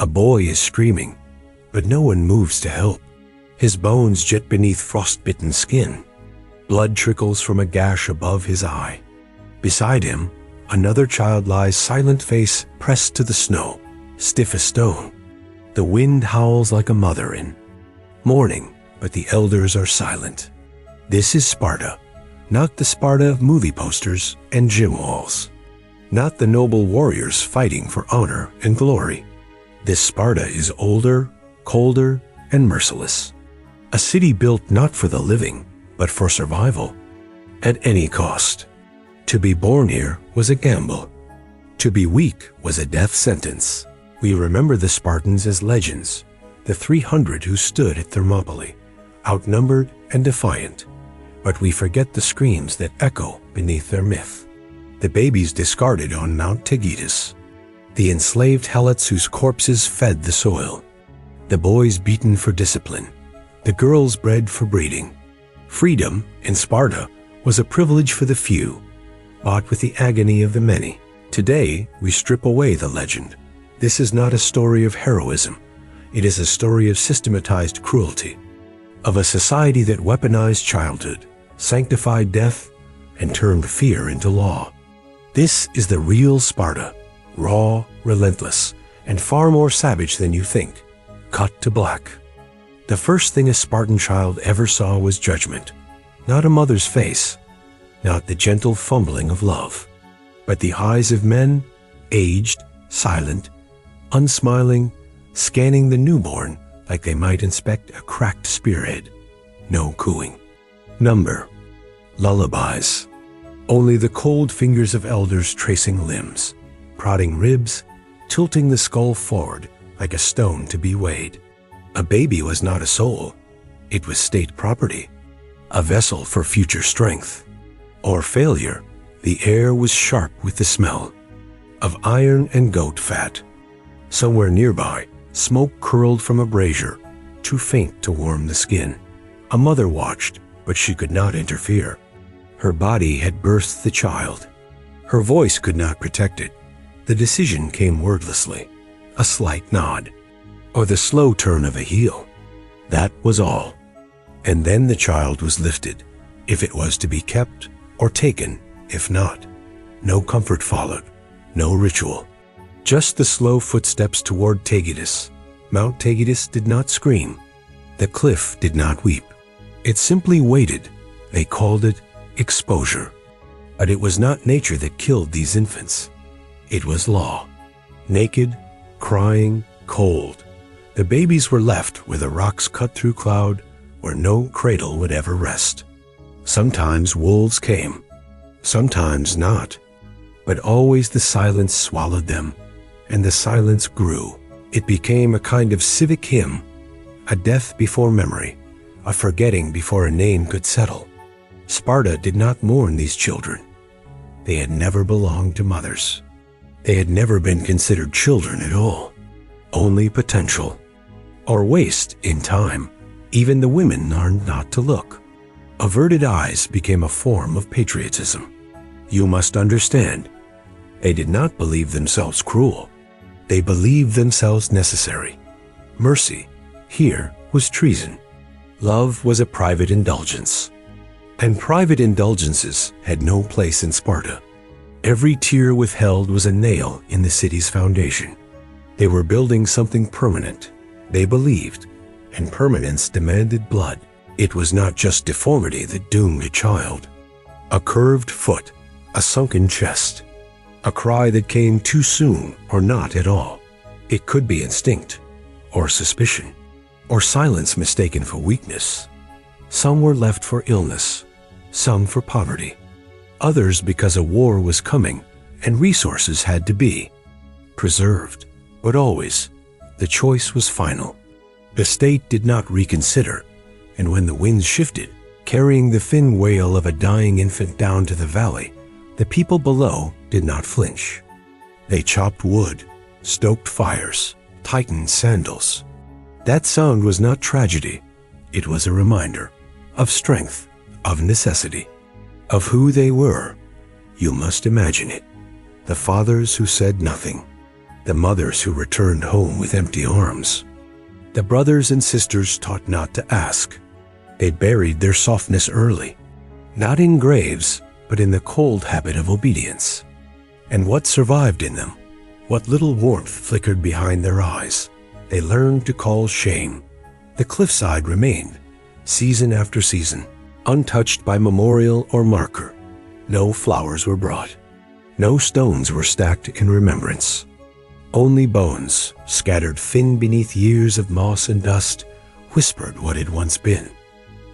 A boy is screaming, but no one moves to help. His bones jet beneath frostbitten skin. Blood trickles from a gash above his eye. Beside him, another child lies, silent face pressed to the snow, stiff as stone. The wind howls like a mother in mourning, but the elders are silent. This is Sparta, not the Sparta of movie posters and gym walls. Not the noble warriors fighting for honor and glory. This Sparta is older, colder, and merciless. A city built not for the living, but for survival, at any cost. To be born here was a gamble. To be weak was a death sentence. We remember the Spartans as legends, the 300 who stood at Thermopylae, outnumbered and defiant. But we forget the screams that echo beneath their myth. The babies discarded on Mount Taygetus, the enslaved Helots whose corpses fed the soil, the boys beaten for discipline, the girls bred for breeding. Freedom in Sparta was a privilege for the few, bought with the agony of the many. Today, we strip away the legend. This is not a story of heroism. It is a story of systematized cruelty, of a society that weaponized childhood, sanctified death, and turned fear into law. This is the real Sparta, raw, relentless, and far more savage than you think, cut to black. The first thing a Spartan child ever saw was judgment, not a mother's face, not the gentle fumbling of love, but the eyes of men, aged, silent, unsmiling, scanning the newborn like they might inspect a cracked spearhead. No cooing. Number. Lullabies. Only the cold fingers of elders tracing limbs, prodding ribs, tilting the skull forward like a stone to be weighed. A baby was not a soul. It was state property, a vessel for future strength. Or failure, the air was sharp with the smell of iron and goat fat. Somewhere nearby, smoke curled from a brazier, too faint to warm the skin. A mother watched, but she could not interfere. Her body had birthed the child. Her voice could not protect it. The decision came wordlessly, a slight nod, or the slow turn of a heel. That was all. And then the child was lifted, if it was to be kept, or taken, if not. No comfort followed, no ritual. Just the slow footsteps toward Taygetus. Mount Taygetus did not scream. The cliff did not weep. It simply waited. They called it exposure. But it was not nature that killed these infants. It was law. Naked, crying, cold. The babies were left where the rocks cut through cloud, where no cradle would ever rest. Sometimes wolves came, sometimes not. But always the silence swallowed them, and the silence grew. It became a kind of civic hymn, a death before memory, a forgetting before a name could settle. Sparta did not mourn these children. They had never belonged to mothers. They had never been considered children at all, only potential, or waste in time. Even the women learned not to look. Averted eyes became a form of patriotism. You must understand, they did not believe themselves cruel. They believed themselves necessary. Mercy, here, was treason. Love was a private indulgence. And private indulgences had no place in Sparta. Every tear withheld was a nail in the city's foundation. They were building something permanent, they believed, and permanence demanded blood. It was not just deformity that doomed a child. A curved foot, a sunken chest, a cry that came too soon or not at all. It could be instinct, or suspicion, or silence mistaken for weakness. Some were left for illness, some for poverty, others because a war was coming and resources had to be preserved. But always, the choice was final. The state did not reconsider, and when the winds shifted, carrying the thin wail of a dying infant down to the valley, the people below did not flinch. They chopped wood, stoked fires, tightened sandals. That sound was not tragedy. It was a reminder of strength, of necessity, of who they were. You must imagine it. The fathers who said nothing, the mothers who returned home with empty arms. The brothers and sisters taught not to ask. They buried their softness early, not in graves, but in the cold habit of obedience. And what survived in them, what little warmth flickered behind their eyes, they learned to call shame. The cliffside remained, season after season, untouched by memorial or marker. No flowers were brought. No stones were stacked in remembrance. Only bones, scattered thin beneath years of moss and dust, whispered what had once been.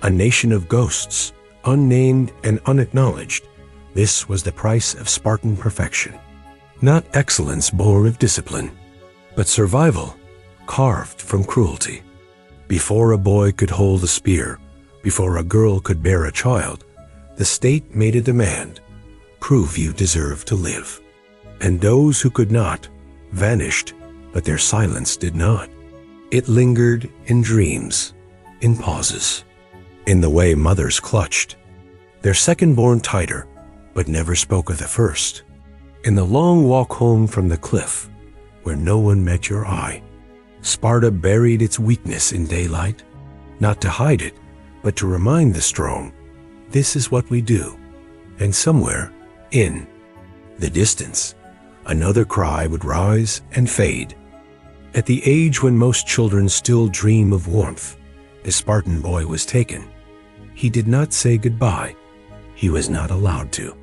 A nation of ghosts, unnamed and unacknowledged, this was the price of Spartan perfection. Not excellence born of discipline, but survival carved from cruelty. Before a boy could hold a spear, before a girl could bear a child, the state made a demand: prove you deserve to live. And those who could not vanished, but their silence did not. It lingered in dreams, in pauses, in the way mothers clutched their second-born tighter, but never spoke of the first. In the long walk home from the cliff, where no one met your eye, Sparta buried its weakness in daylight, not to hide it, but to remind the strong, this is what we do. And somewhere, in the distance, another cry would rise and fade. At the age when most children still dream of warmth, the Spartan boy was taken. He did not say goodbye. He was not allowed to.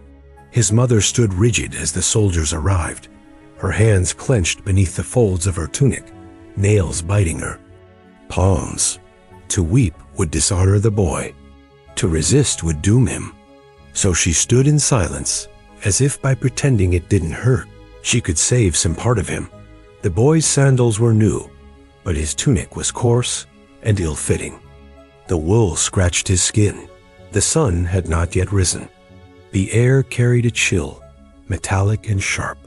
His mother stood rigid as the soldiers arrived, her hands clenched beneath the folds of her tunic, nails biting her palms. To weep would dishonor the boy. To resist would doom him. So she stood in silence, as if by pretending it didn't hurt, she could save some part of him. The boy's sandals were new, but his tunic was coarse and ill-fitting. The wool scratched his skin. The sun had not yet risen. The air carried a chill, metallic and sharp,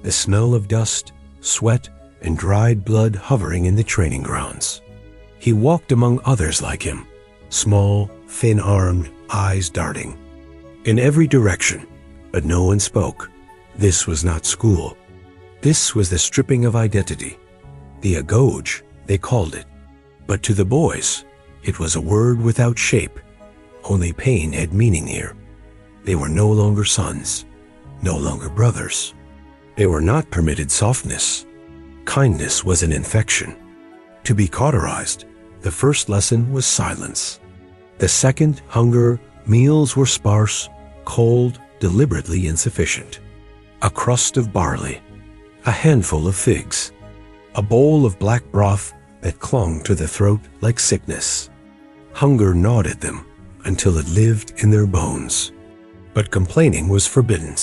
the smell of dust, sweat, and dried blood hovering in the training grounds. He walked among others like him, small, thin-armed, eyes darting in every direction, but no one spoke. This was not school. This was the stripping of identity. The agoge, they called it. But to the boys, it was a word without shape. Only pain had meaning here. They were no longer sons, no longer brothers. They were not permitted softness. Kindness was an infection. To be cauterized, the first lesson was silence. The second, hunger. Meals were sparse, cold, deliberately insufficient. A crust of barley, a handful of figs, a bowl of black broth that clung to the throat like sickness. Hunger gnawed at them until it lived in their bones. But complaining was forbidden.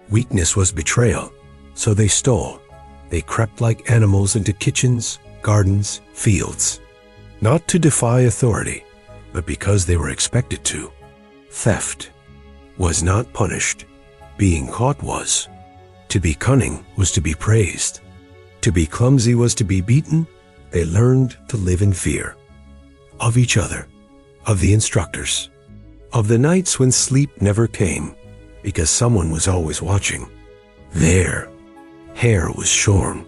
Weakness was betrayal, so they stole. They crept like animals into kitchens, gardens, fields. Not to defy authority, but because they were expected to. Theft was not punished. Being caught was. To be cunning was to be praised. To be clumsy was to be beaten. They learned to live in fear. Of each other, of the instructors, of the nights when sleep never came, because someone was always watching. Their hair was shorn.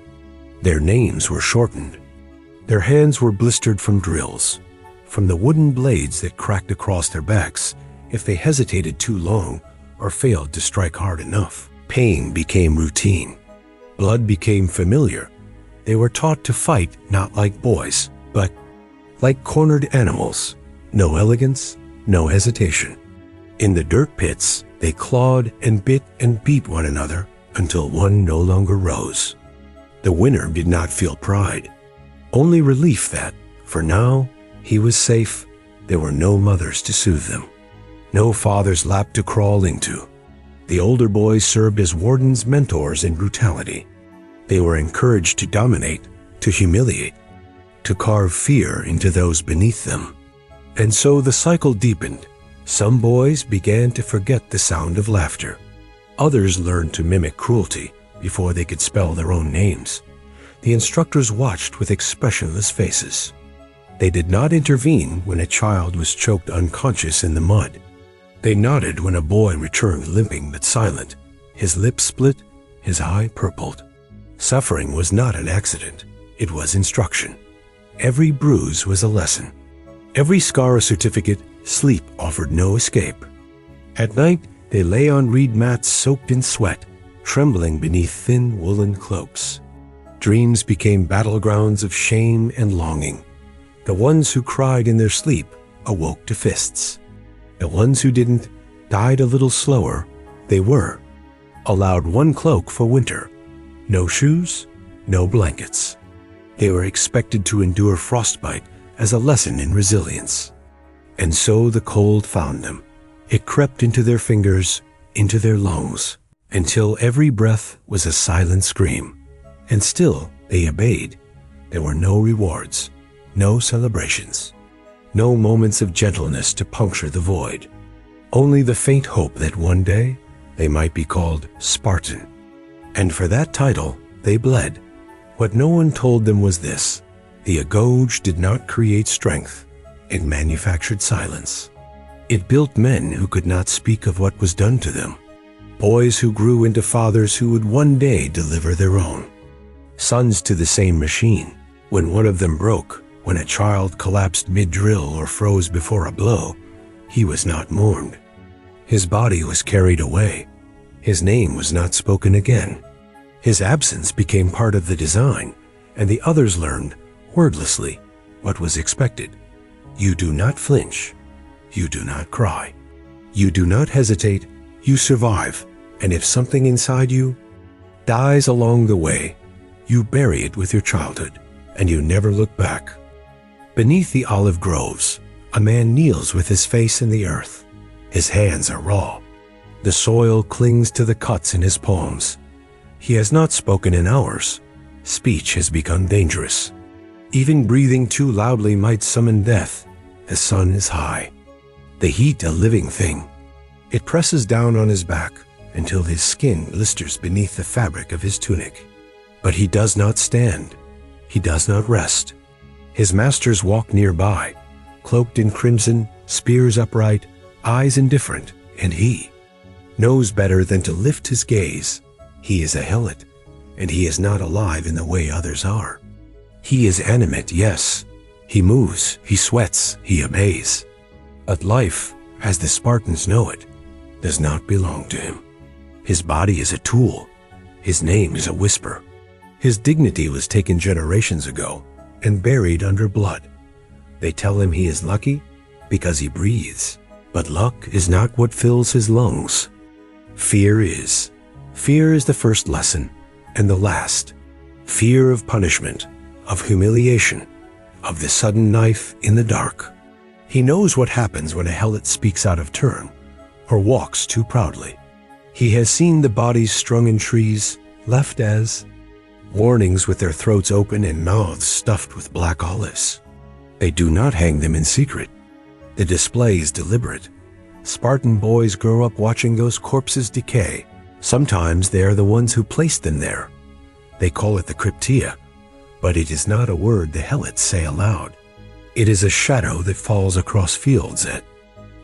Their names were shortened. Their hands were blistered from drills, from the wooden blades that cracked across their backs if they hesitated too long or failed to strike hard enough. Pain became routine. Blood became familiar. They were taught to fight not like boys, but like cornered animals. No elegance, no hesitation. In the dirt pits, they clawed and bit and beat one another until one no longer rose. The winner did not feel pride, only relief that, for now, he was safe. There were no mothers to soothe them, no father's lap to crawl into. The older boys served as wardens, mentors in brutality. They were encouraged to dominate, to humiliate, to carve fear into those beneath them. And so the cycle deepened. Some boys began to forget the sound of laughter. Others learned to mimic cruelty before they could spell their own names. The instructors watched with expressionless faces. They did not intervene when a child was choked unconscious in the mud. They nodded when a boy returned limping but silent, his lips split, his eye purpled. Suffering was not an accident, it was instruction. Every bruise was a lesson. Every scar a certificate, sleep offered no escape. At night, they lay on reed mats soaked in sweat, trembling beneath thin woolen cloaks. Dreams became battlegrounds of shame and longing. The ones who cried in their sleep awoke to fists. The ones who didn't died a little slower. They were allowed one cloak for winter, no shoes, no blankets. They were expected to endure frostbite as a lesson in resilience. And so the cold found them. It crept into their fingers, into their lungs, until every breath was a silent scream. And still they obeyed. There were no rewards, no celebrations, no moments of gentleness to puncture the void. Only the faint hope that one day they might be called Spartan. And for that title, they bled. What no one told them was this: the agoge did not create strength, it manufactured silence. It built men who could not speak of what was done to them, boys who grew into fathers who would one day deliver their own, sons to the same machine. When one of them broke, when a child collapsed mid-drill or froze before a blow, he was not mourned. His body was carried away. His name was not spoken again. His absence became part of the design, and the others learned, wordlessly, what was expected. You do not flinch. You do not cry. You do not hesitate. You survive, and if something inside you dies along the way, you bury it with your childhood, and you never look back. Beneath the olive groves, a man kneels with his face in the earth. His hands are raw. The soil clings to the cuts in his palms. He has not spoken in hours. Speech has become dangerous. Even breathing too loudly might summon death. The sun is high. The heat a living thing. It presses down on his back until his skin blisters beneath the fabric of his tunic. But he does not stand. He does not rest. His masters walk nearby, cloaked in crimson, spears upright, eyes indifferent, and he knows better than to lift his gaze. He is a Helot, and he is not alive in the way others are. He is animate, yes. He moves, he sweats, he obeys. But life, as the Spartans know it, does not belong to him. His body is a tool. His name is a whisper. His dignity was taken generations ago and buried under blood. They tell him he is lucky because he breathes. But luck is not what fills his lungs. Fear is. Fear is the first lesson, and the last. Fear of punishment, of humiliation, of the sudden knife in the dark. He knows what happens when a Helot speaks out of turn, or walks too proudly. He has seen the bodies strung in trees, left as warnings with their throats open and mouths stuffed with black olives. They do not hang them in secret. The display is deliberate. Spartan boys grow up watching those corpses decay. Sometimes they are the ones who placed them there. They call it the krypteia, but it is not a word the Helots say aloud. It is a shadow that falls across fields at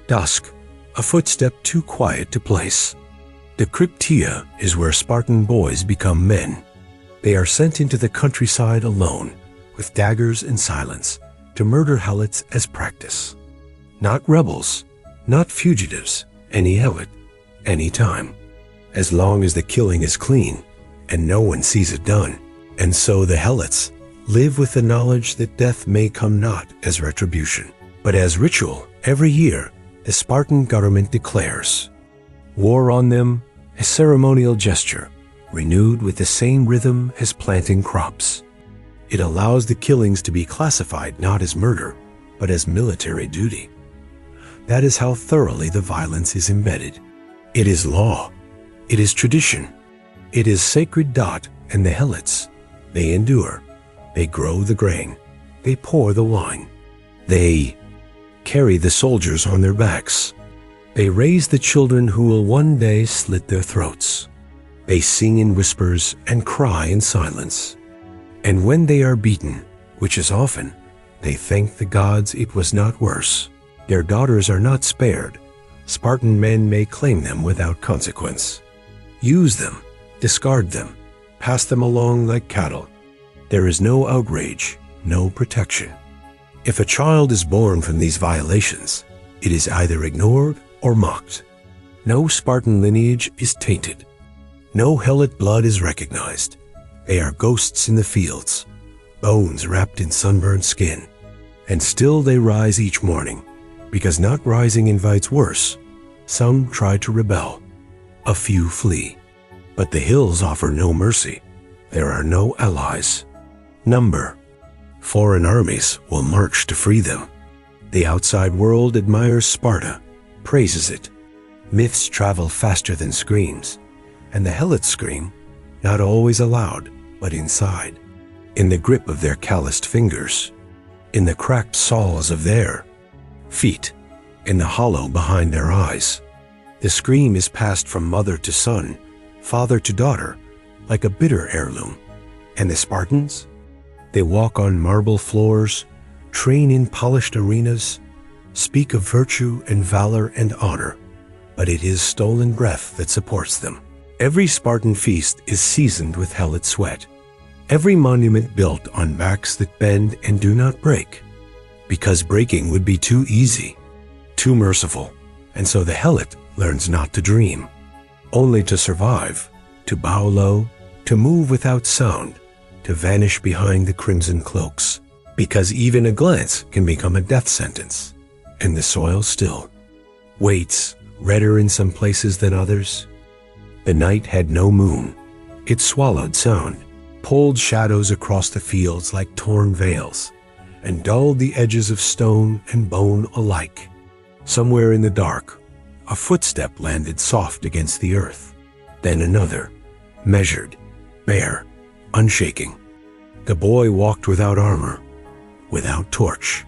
dusk, a footstep too quiet to place. The krypteia is where Spartan boys become men. They are sent into the countryside alone, with daggers and silence, to murder Helots as practice. Not rebels, not fugitives, any Helot, any time. As long as the killing is clean, and no one sees it done. And so the Helots live with the knowledge that death may come not as retribution, but as ritual. Every year, the Spartan government declares war on them, a ceremonial gesture, renewed with the same rhythm as planting crops. It allows the killings to be classified not as murder, but as military duty. That is how thoroughly the violence is embedded. It is law. It is tradition. It is sacred dot, and the Helots, they endure. They grow the grain. They pour the wine. They carry the soldiers on their backs. They raise the children who will one day slit their throats. They sing in whispers and cry in silence. And when they are beaten, which is often, they thank the gods it was not worse. Their daughters are not spared. Spartan men may claim them without consequence. Use them, discard them, pass them along like cattle. There is no outrage, no protection. If a child is born from these violations, it is either ignored or mocked. No Spartan lineage is tainted. No Helot blood is recognized. They are ghosts in the fields, bones wrapped in sunburned skin. And still they rise each morning, because not rising invites worse. Some try to rebel. A few flee. But the hills offer no mercy. There are no allies. Number. Foreign armies will march to free them. The outside world admires Sparta, praises it. Myths travel faster than screams, and the Helots scream, not always aloud, but inside, in the grip of their calloused fingers, in the cracked soles of their feet, in the hollow behind their eyes. The scream is passed from mother to son, father to daughter, like a bitter heirloom. And the Spartans? They walk on marble floors, train in polished arenas, speak of virtue and valor and honor, but it is stolen breath that supports them. Every Spartan feast is seasoned with Helot sweat. Every monument built on backs that bend and do not break, because breaking would be too easy, too merciful, and so the Helot learns not to dream, only to survive, to bow low, to move without sound, to vanish behind the crimson cloaks, because even a glance can become a death sentence, and the soil still waits, redder in some places than others. The night had no moon. It swallowed sound, pulled shadows across the fields like torn veils, and dulled the edges of stone and bone alike. Somewhere in the dark, a footstep landed soft against the earth, then another, measured, bare, unshaking. The boy walked without armor, without torch,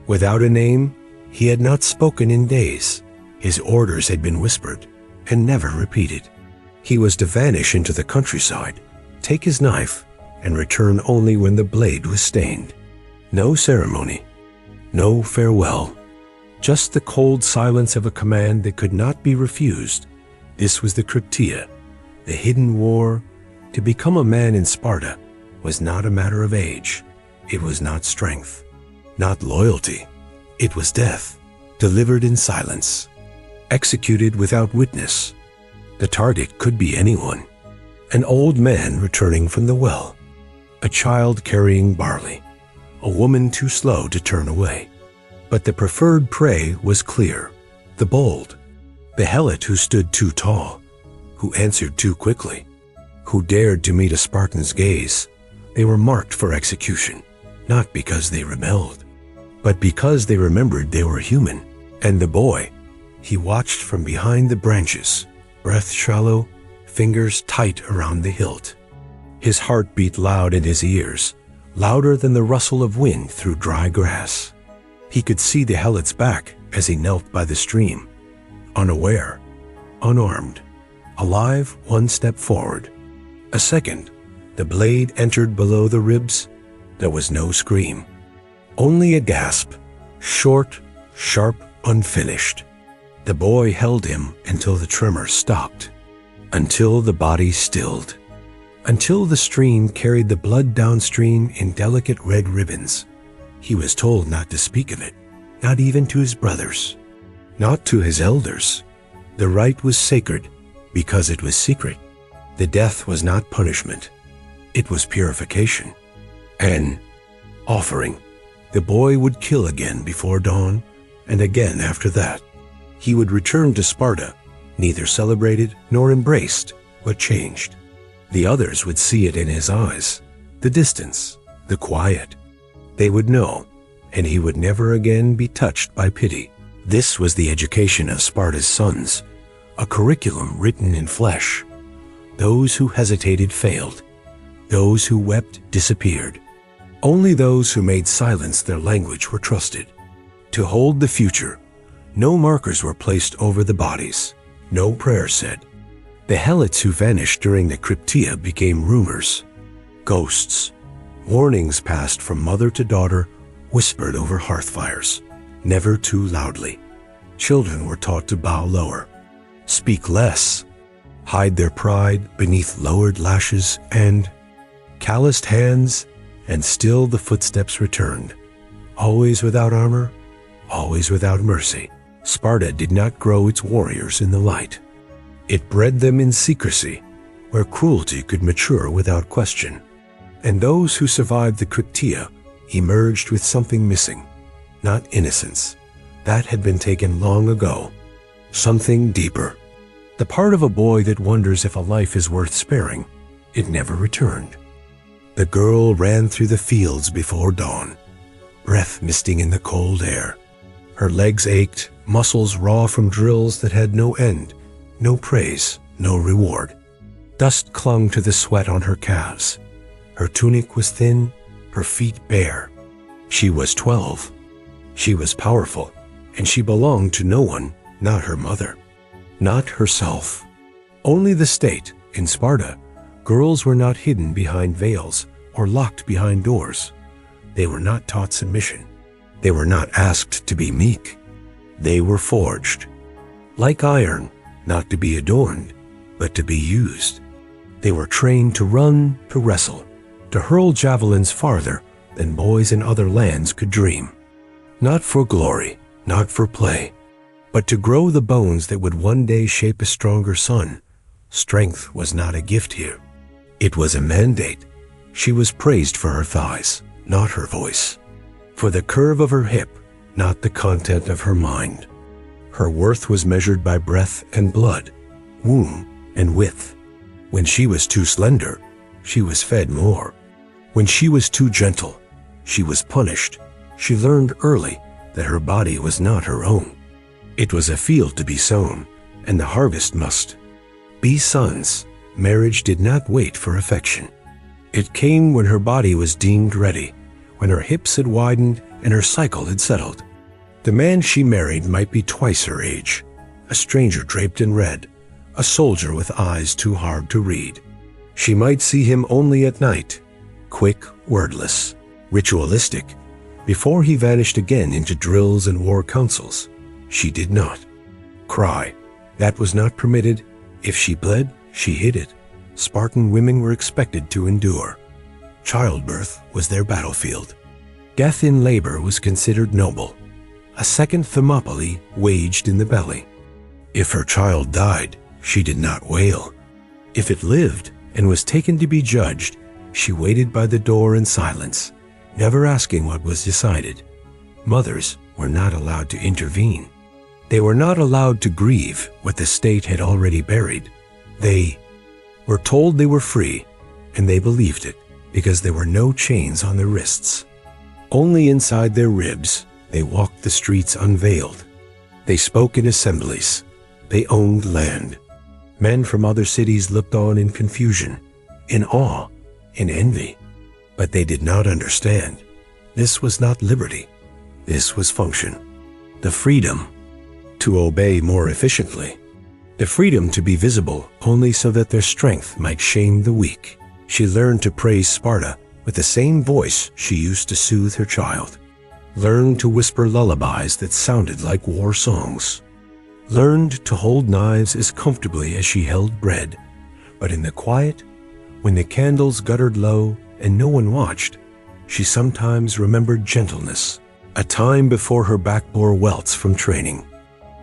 without a name. He had not spoken in days. His orders had been whispered and never repeated. He was to vanish into the countryside, take his knife, and return only when the blade was stained. No ceremony, no farewell, just the cold silence of a command that could not be refused. This was the krypteia, the hidden war. To become a man in Sparta was not a matter of age. It was not strength, not loyalty. It was death, delivered in silence, executed without witness. The target could be anyone. An old man returning from the well, a child carrying barley, a woman too slow to turn away. But the preferred prey was clear, the bold, the Helot who stood too tall, who answered too quickly, who dared to meet a Spartan's gaze. They were marked for execution, not because they rebelled, but because they remembered they were human. And the boy, he watched from behind the branches, breath shallow, fingers tight around the hilt. His heart beat loud in his ears, louder than the rustle of wind through dry grass. He could see the Helot's back as he knelt by the stream, unaware, unarmed, alive one step forward. A second, the blade entered below the ribs. There was no scream, only a gasp, short, sharp, unfinished. The boy held him until the tremor stopped, until the body stilled, until the stream carried the blood downstream in delicate red ribbons. He was told not to speak of it, not even to his brothers, not to his elders. The rite was sacred because it was secret. The death was not punishment. It was purification. An offering. The boy would kill again before dawn, and again after that. He would return to Sparta, neither celebrated nor embraced, but changed. The others would see it in his eyes, the distance, the quiet. They would know, and he would never again be touched by pity. This was the education of Sparta's sons, a curriculum written in flesh. Those who hesitated failed. Those who wept disappeared. Only those who made silence their language were trusted. To hold the future, no markers were placed over the bodies. No prayer said. The Helots who vanished during the krypteia became rumors, ghosts. Warnings passed from mother to daughter, whispered over hearth fires, never too loudly. Children were taught to bow lower, speak less. hide their pride beneath lowered lashes and calloused hands, and still the footsteps returned. Always without armor, always without mercy. Sparta did not grow its warriors in the light. It bred them in secrecy, where cruelty could mature without question. And those who survived the krypteia emerged with something missing, not innocence. That had been taken long ago. Something deeper. The part of a boy that wonders if a life is worth sparing. It never returned. The girl ran through the fields before dawn, breath misting in the cold air. Her legs ached, muscles raw from drills that had no end, no praise, no reward. Dust clung to the sweat on her calves. Her tunic was thin, her feet bare. She was 12. She was powerful, and she belonged to no one, not her mother, not herself. Only the state. In Sparta, girls were not hidden behind veils or locked behind doors. They were not taught submission. They were not asked to be meek. They were forged. Like iron, not to be adorned, but to be used. They were trained to run, to wrestle, to hurl javelins farther than boys in other lands could dream. Not for glory, not for play, but to grow the bones that would one day shape a stronger son. Strength was not a gift here. It was a mandate. She was praised for her thighs, not her voice. For the curve of her hip, not the content of her mind. Her worth was measured by breath and blood, womb and width. When she was too slender, she was fed more. When she was too gentle, she was punished. She learned early that her body was not her own. It was a field to be sown, and the harvest must be sons. Marriage did not wait for affection. It came when her body was deemed ready, when her hips had widened and her cycle had settled. The man she married might be twice her age, a stranger draped in red, a soldier with eyes too hard to read. She might see him only at night, quick, wordless, ritualistic, before he vanished again into drills and war councils. She did not cry. That was not permitted. If she bled, she hid it. Spartan women were expected to endure. Childbirth was their battlefield. Death in labor was considered noble. A second Thermopylae waged in the belly. If her child died, she did not wail. If it lived and was taken to be judged, she waited by the door in silence, never asking what was decided. Mothers were not allowed to intervene. They were not allowed to grieve what the state had already buried. They were told they were free, and they believed it because there were no chains on their wrists. Only inside their ribs, they walked the streets unveiled. They spoke in assemblies. They owned land. Men from other cities looked on in confusion, in awe, in envy. But they did not understand. This was not liberty. This was function. The freedom to obey more efficiently. The freedom to be visible only so that their strength might shame the weak. She learned to praise Sparta with the same voice she used to soothe her child. Learned to whisper lullabies that sounded like war songs. Learned to hold knives as comfortably as she held bread. But in the quiet, when the candles guttered low and no one watched, she sometimes remembered gentleness. A time before her back bore welts from training.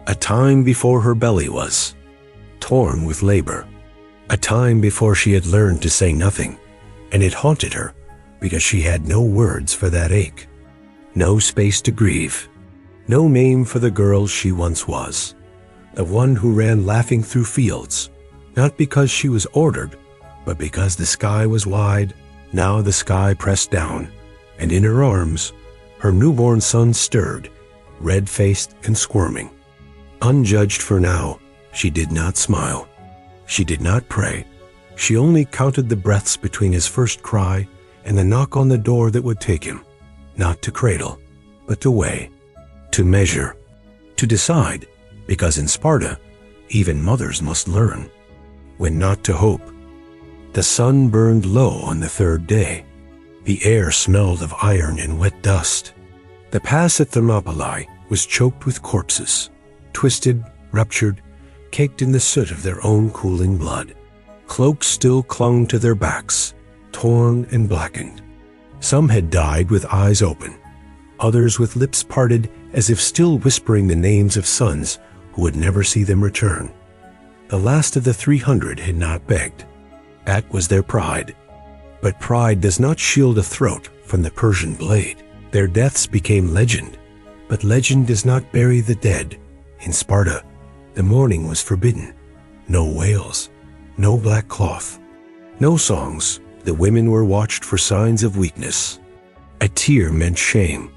A time before her belly was torn with labor. A time before she had learned to say nothing, and it haunted her because she had no words for that ache. No space to grieve. No name for the girl she once was. The one who ran laughing through fields, not because she was ordered, but because the sky was wide. Now the sky pressed down, and in her arms, her newborn son stirred, red-faced and squirming. Unjudged for now, she did not smile. She did not pray. She only counted the breaths between his first cry and the knock on the door that would take him, not to cradle, but to weigh, to measure, to decide, because in Sparta, even mothers must learn when not to hope. The sun burned low on the third day. The air smelled of iron and wet dust. The pass at Thermopylae was choked with corpses, twisted, ruptured, caked in the soot of their own cooling blood. Cloaks still clung to their backs, torn and blackened. Some had died with eyes open, others with lips parted as if still whispering the names of sons who would never see them return. The last of the 300 had not begged. That was their pride. But pride does not shield a throat from the Persian blade. Their deaths became legend, but legend does not bury the dead. In Sparta, the mourning was forbidden. No wails, no black cloth, no songs. The women were watched for signs of weakness. A tear meant shame.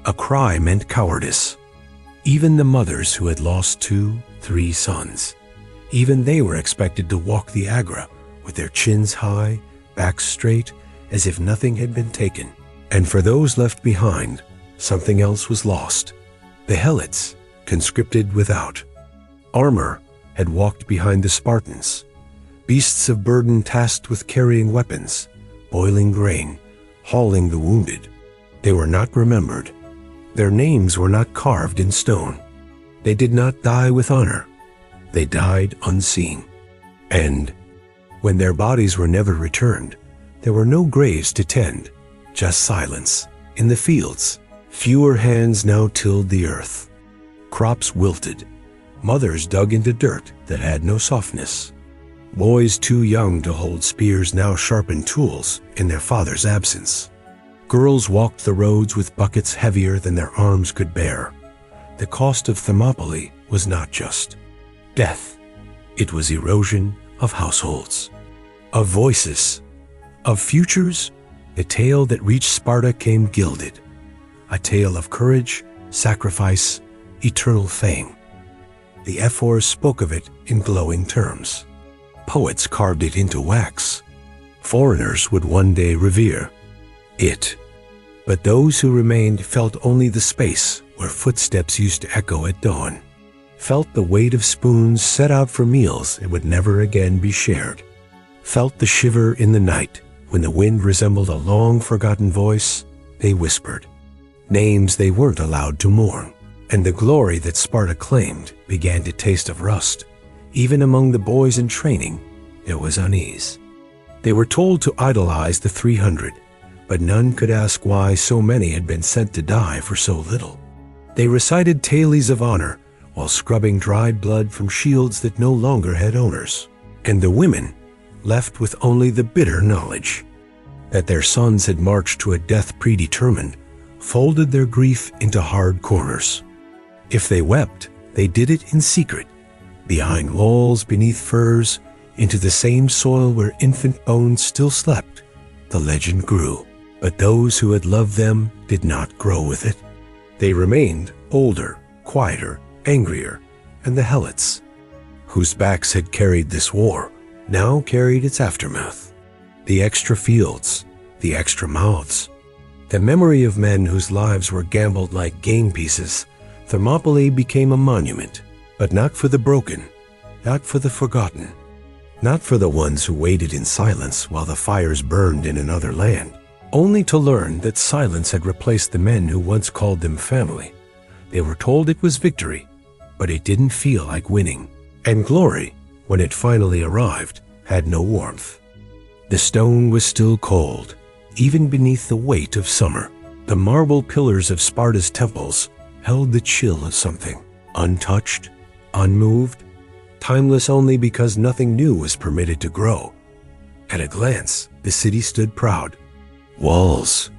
A cry meant cowardice. Even the mothers who had lost 2, 3 sons, even they were expected to walk the agora with their chins high, backs straight, as if nothing had been taken. And for those left behind, something else was lost. The Helots, conscripted without armor, had walked behind the Spartans, beasts of burden tasked with carrying weapons, boiling grain, hauling the wounded. They were not remembered. Their names were not carved in stone. They did not die with honor. They died unseen. And when their bodies were never returned, there were no graves to tend, just silence. In the fields, fewer hands now tilled the earth. Crops wilted. Mothers dug into dirt that had no softness. Boys too young to hold spears now sharpened tools in their father's absence. Girls walked the roads with buckets heavier than their arms could bear. The cost of Thermopylae was not just death. It was erosion of households, of voices, of futures. The tale that reached Sparta came gilded, a tale of courage, sacrifice, eternal fame. The ephors spoke of it in glowing terms. Poets carved it into wax. Foreigners would one day revere it. But those who remained felt only the space where footsteps used to echo at dawn, felt the weight of spoons set out for meals that would never again be shared, felt the shiver in the night when the wind resembled a long-forgotten voice. They whispered names they weren't allowed to mourn, and the glory that Sparta claimed began to taste of rust. Even among the boys in training, there was unease. They were told to idolize the 300, but none could ask why so many had been sent to die for so little. They recited tales of honor while scrubbing dried blood from shields that no longer had owners. And the women, left with only the bitter knowledge that their sons had marched to a death predetermined, folded their grief into hard corners. If they wept, they did it in secret, behind walls, beneath firs, into the same soil where infant bones still slept. The legend grew, but those who had loved them did not grow with it. They remained older, quieter, angrier, and the Helots, whose backs had carried this war, now carried its aftermath. The extra fields, the extra mouths, the memory of men whose lives were gambled like game pieces. Thermopylae became a monument, but not for the broken, not for the forgotten, not for the ones who waited in silence while the fires burned in another land, only to learn that silence had replaced the men who once called them family. They were told it was victory, but it didn't feel like winning. And glory, when it finally arrived, had no warmth. The stone was still cold, even beneath the weight of summer. The marble pillars of Sparta's temples held the chill of something, untouched, unmoved, timeless only because nothing new was permitted to grow. At a glance, the city stood proud. Walls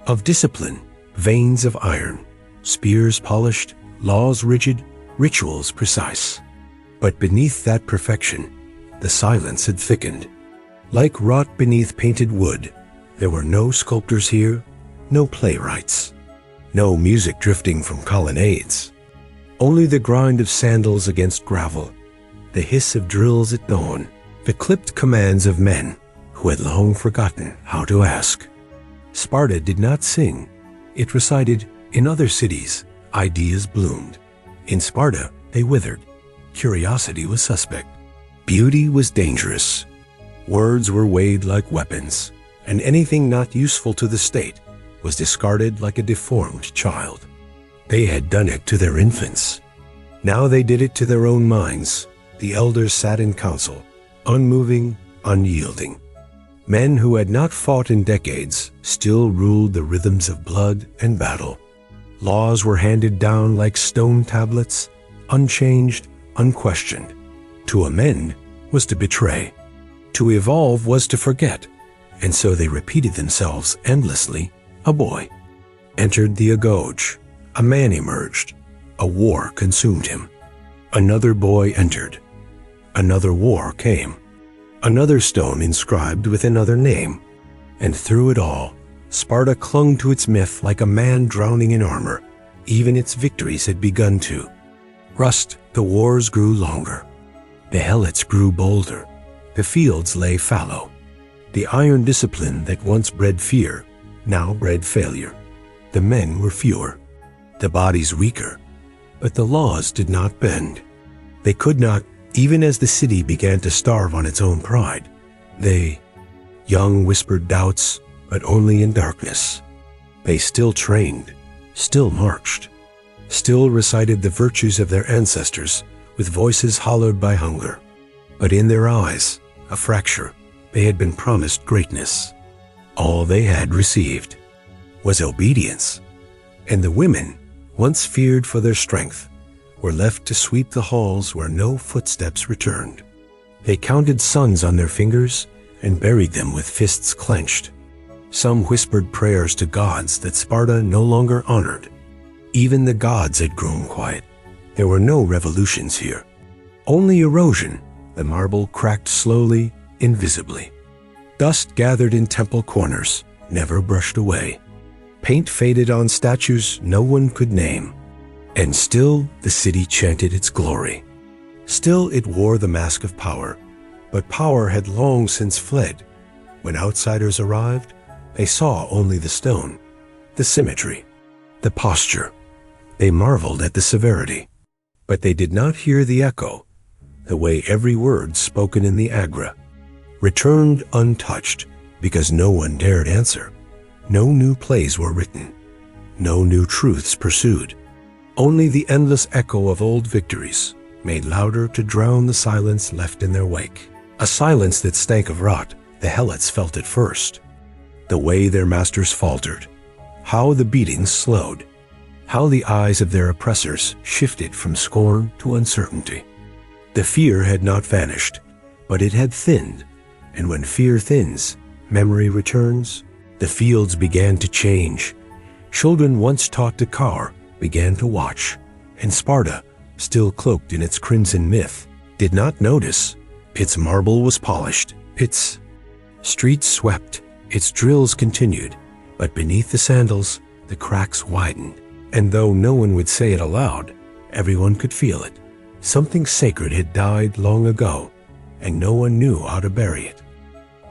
of discipline, veins of iron, spears polished, laws rigid, rituals precise. But beneath that perfection, the silence had thickened. Like rot beneath painted wood, there were no sculptors here, no playwrights, no music drifting from colonnades. Only the grind of sandals against gravel, the hiss of drills at dawn, the clipped commands of men who had long forgotten how to ask. Sparta did not sing. It recited. In other cities, ideas bloomed. In Sparta, they withered. Curiosity was suspect. Beauty was dangerous. Words were weighed like weapons, and anything not useful to the state was discarded like a deformed child. They had done it to their infants. Now they did it to their own minds, the elders sat in council, unmoving, unyielding. Men who had not fought in decades still ruled the rhythms of blood and battle. Laws were handed down like stone tablets, unchanged, unquestioned. To amend was to betray. To evolve was to forget. And so they repeated themselves endlessly. A boy entered the agoge. A man emerged. A war consumed him. Another boy entered. Another war came. Another stone inscribed with another name. And through it all, Sparta clung to its myth like a man drowning in armor. Even its victories had begun to rust. The wars grew longer. The Helots grew bolder. The fields lay fallow. The iron discipline that once bred fear now bred failure. The men were fewer. The bodies weaker. But the laws did not bend. They could not, even as the city began to starve on its own pride. Young whispered doubts, but only in darkness. They still trained, still marched, still recited the virtues of their ancestors with voices hollowed by hunger. But in their eyes, a fracture. They had been promised greatness. All they had received was obedience. And the women, once feared for their strength, were left to sweep the halls where no footsteps returned. They counted suns on their fingers and buried them with fists clenched. Some whispered prayers to gods that Sparta no longer honored. Even the gods had grown quiet. There were no revolutions here. Only erosion. The marble cracked slowly, invisibly. Dust gathered in temple corners, never brushed away. Paint faded on statues no one could name. And still the city chanted its glory. Still it wore the mask of power. But power had long since fled. When outsiders arrived, they saw only the stone, the symmetry, the posture. They marveled at the severity. But they did not hear the echo, the way every word spoken in the agra returned untouched because no one dared answer. No new plays were written. No new truths pursued. Only the endless echo of old victories, made louder to drown the silence left in their wake. A silence that stank of rot. The Helots felt it first. The way their masters faltered. How the beatings slowed. How the eyes of their oppressors shifted from scorn to uncertainty. The fear had not vanished, but it had thinned. And when fear thins, memory returns. The fields began to change. Children once taught to cower began to watch, and Sparta, still cloaked in its crimson myth, did not notice. Its marble was polished, its streets swept, its drills continued, but beneath the sandals, the cracks widened. And though no one would say it aloud, everyone could feel it. Something sacred had died long ago, and no one knew how to bury it.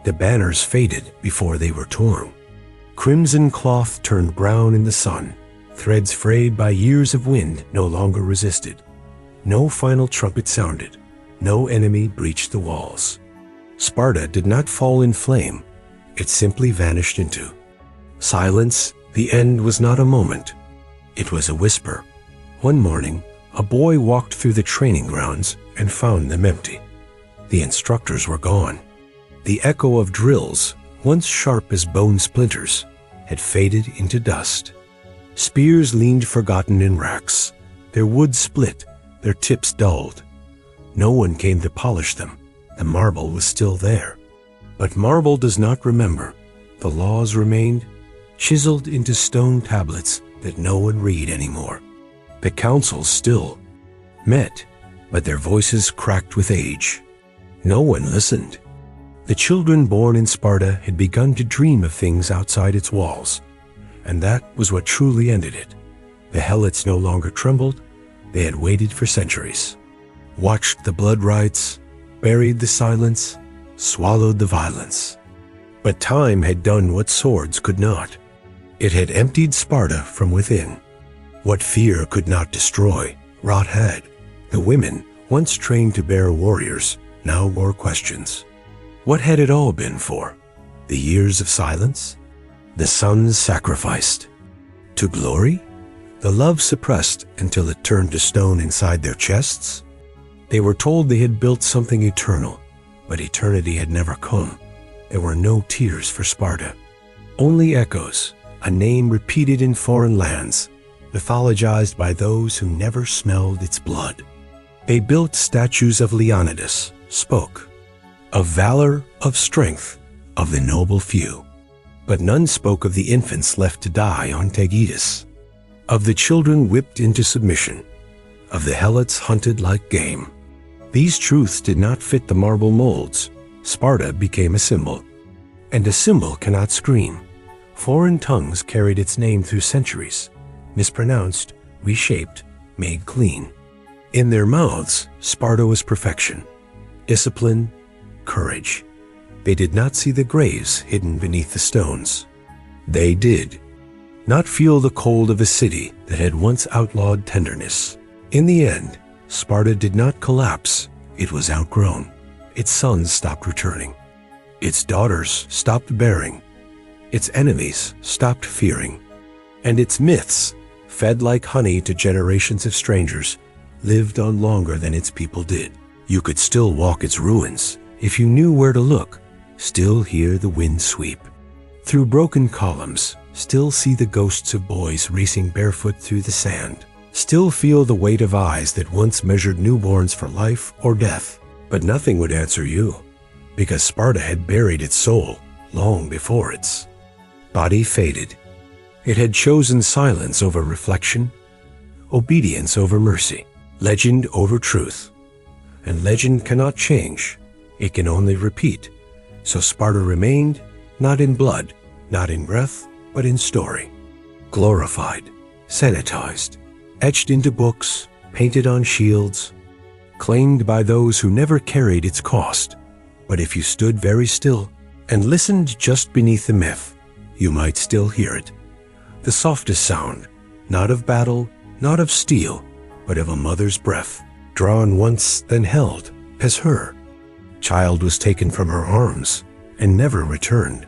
The banners faded before they were torn. Crimson cloth turned brown in the sun. Threads frayed by years of wind no longer resisted. No final trumpet sounded. No enemy breached the walls. Sparta did not fall in flame. It simply vanished into silence. The end was not a moment. It was a whisper. One morning, a boy walked through the training grounds and found them empty. The instructors were gone. The echo of drills, once sharp as bone splinters, had faded into dust. Spears leaned forgotten in racks. Their wood split, their tips dulled. No one came to polish them. The marble was still there. But marble does not remember. The laws remained, chiseled into stone tablets that no one read anymore. The councils still met, but their voices cracked with age. No one listened. The children born in Sparta had begun to dream of things outside its walls, and that was what truly ended it. The Helots no longer trembled. They had waited for centuries, watched the blood rites, buried the silence, swallowed the violence. But time had done what swords could not. It had emptied Sparta from within. What fear could not destroy, rot had. The women, once trained to bear warriors, now bore questions. What had it all been for? The years of silence? The sons sacrificed? To glory? The love suppressed until it turned to stone inside their chests? They were told they had built something eternal, but eternity had never come. There were no tears for Sparta. Only echoes, a name repeated in foreign lands, mythologized by those who never smelled its blood. They built statues of Leonidas, spoke of valor, of strength, of the noble few. But none spoke of the infants left to die on Taygetus, of the children whipped into submission, of the Helots hunted like game. These truths did not fit the marble molds. Sparta became a symbol. And a symbol cannot scream. Foreign tongues carried its name through centuries, mispronounced, reshaped, made clean. In their mouths, Sparta was perfection, discipline, courage. They did not see the graves hidden beneath the stones. They did not feel the cold of a city that had once outlawed tenderness. In the end, Sparta did not collapse. It was outgrown. Its sons stopped returning. Its daughters stopped bearing. Its enemies stopped fearing. And its myths, fed like honey to generations of strangers, lived on longer than its people did. You could still walk its ruins if you knew where to look, still hear the wind sweep. Through broken columns, still see the ghosts of boys racing barefoot through the sand. Still feel the weight of eyes that once measured newborns for life or death. But nothing would answer you, because Sparta had buried its soul long before its body faded. It had chosen silence over reflection, obedience over mercy, legend over truth. And legend cannot change. It can only repeat. So Sparta remained, not in blood, not in breath, but in story. Glorified, sanitized, etched into books, painted on shields, claimed by those who never carried its cost. But if you stood very still and listened just beneath the myth, you might still hear it. The softest sound, not of battle, not of steel, but of a mother's breath, drawn once, then held, as her child was taken from her arms and never returned.